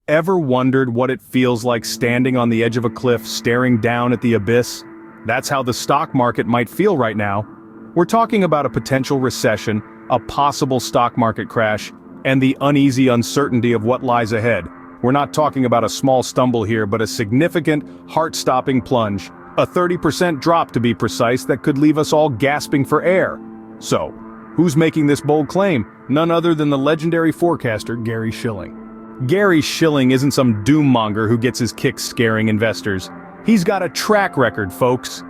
Ever wondered what it feels like standing on the edge of a cliff staring down at the abyss? That's how the stock market might feel right now. We're talking about a potential recession, a possible stock market crash, and the uneasy uncertainty of what lies ahead. We're not talking about a small stumble here, but a significant, heart-stopping plunge. A 30% drop to be precise that could leave us all gasping for air. So, who's making this bold claim? None other than the legendary forecaster Gary Shilling. Gary Shilling isn't some doom-monger who gets his kicks scaring investors. He's got a track record, folks.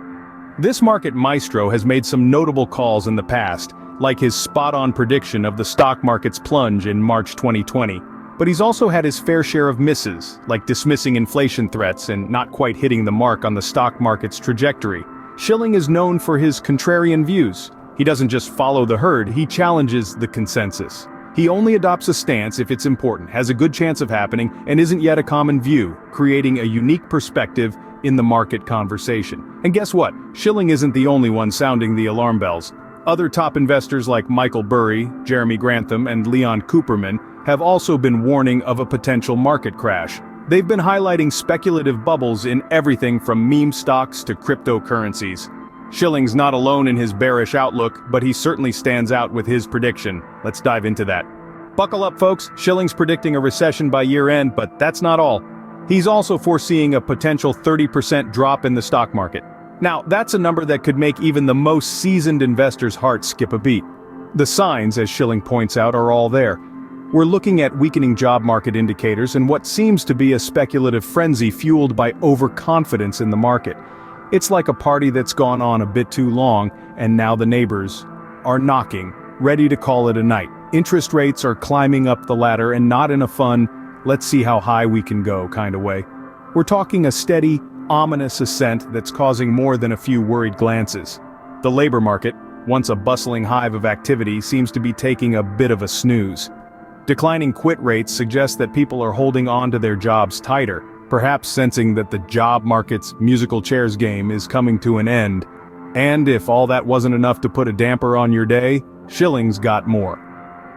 This market maestro has made some notable calls in the past, like his spot-on prediction of the stock market's plunge in March 2020. But he's also had his fair share of misses, like dismissing inflation threats and not quite hitting the mark on the stock market's trajectory. Shilling is known for his contrarian views. He doesn't just follow the herd, he challenges the consensus. He only adopts a stance if it's important, has a good chance of happening, and isn't yet a common view, creating a unique perspective in the market conversation. And guess what? Shilling isn't the only one sounding the alarm bells. Other top investors like Michael Burry, Jeremy Grantham, and Leon Cooperman have also been warning of a potential market crash. They've been highlighting speculative bubbles in everything from meme stocks to cryptocurrencies. Shilling's not alone in his bearish outlook, but he certainly stands out with his prediction. Let's dive into that. Buckle up, folks. Shilling's predicting a recession by year-end, but that's not all. He's also foreseeing a potential 30% drop in the stock market. Now, that's a number that could make even the most seasoned investor's heart skip a beat. The signs, as Shilling points out, are all there. We're looking at weakening job market indicators and what seems to be a speculative frenzy fueled by overconfidence in the market. It's like a party that's gone on a bit too long, and now the neighbors are knocking, ready to call it a night. Interest rates are climbing up the ladder, and not in a fun, let's see how high we can go kind of way. We're talking a steady, ominous ascent that's causing more than a few worried glances. The labor market, once a bustling hive of activity, seems to be taking a bit of a snooze. Declining quit rates suggest that people are holding on to their jobs tighter, perhaps sensing that the job market's musical chairs game is coming to an end. And if all that wasn't enough to put a damper on your day, Shilling's got more.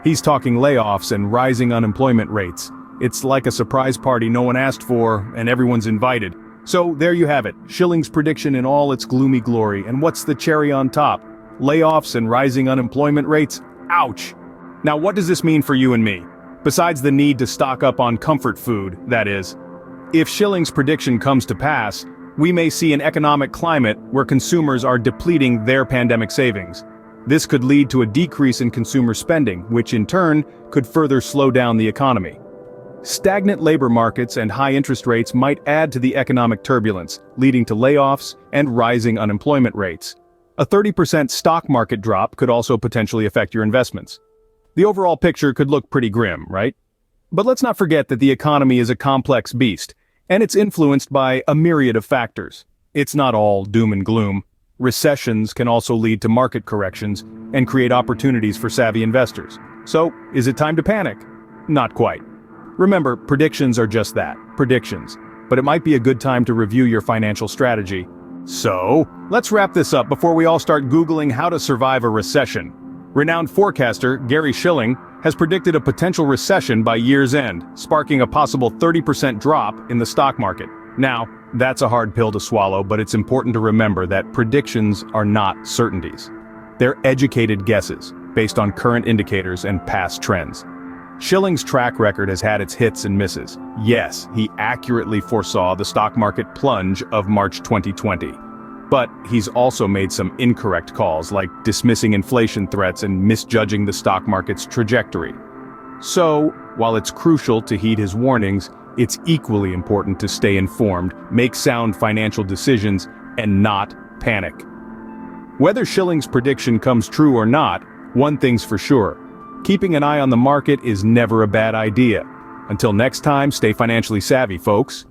He's talking layoffs and rising unemployment rates. It's like a surprise party no one asked for, and everyone's invited. So there you have it, Shilling's prediction in all its gloomy glory. And what's the cherry on top? Layoffs and rising unemployment rates? Ouch! Now what does this mean for you and me? Besides the need to stock up on comfort food, that is. If Shilling's prediction comes to pass, we may see an economic climate where consumers are depleting their pandemic savings. This could lead to a decrease in consumer spending, which in turn could further slow down the economy. Stagnant labor markets and high interest rates might add to the economic turbulence, leading to layoffs and rising unemployment rates. A 30% stock market drop could also potentially affect your investments. The overall picture could look pretty grim, right? But let's not forget that the economy is a complex beast, and it's influenced by a myriad of factors. It's not all doom and gloom. Recessions can also lead to market corrections and create opportunities for savvy investors. So, is it time to panic? Not quite. Remember, predictions are just that, predictions. But it might be a good time to review your financial strategy. So, let's wrap this up before we all start Googling how to survive a recession. Renowned forecaster Gary Shilling has predicted a potential recession by year's end, sparking a possible 30% drop in the stock market. Now, that's a hard pill to swallow, but it's important to remember that predictions are not certainties. They're educated guesses, based on current indicators and past trends. Shilling's track record has had its hits and misses. Yes, he accurately foresaw the stock market plunge of March 2020. But he's also made some incorrect calls, like dismissing inflation threats and misjudging the stock market's trajectory. So, while it's crucial to heed his warnings, it's equally important to stay informed, make sound financial decisions, and not panic. Whether Shilling's prediction comes true or not, one thing's for sure: keeping an eye on the market is never a bad idea. Until next time, stay financially savvy, folks.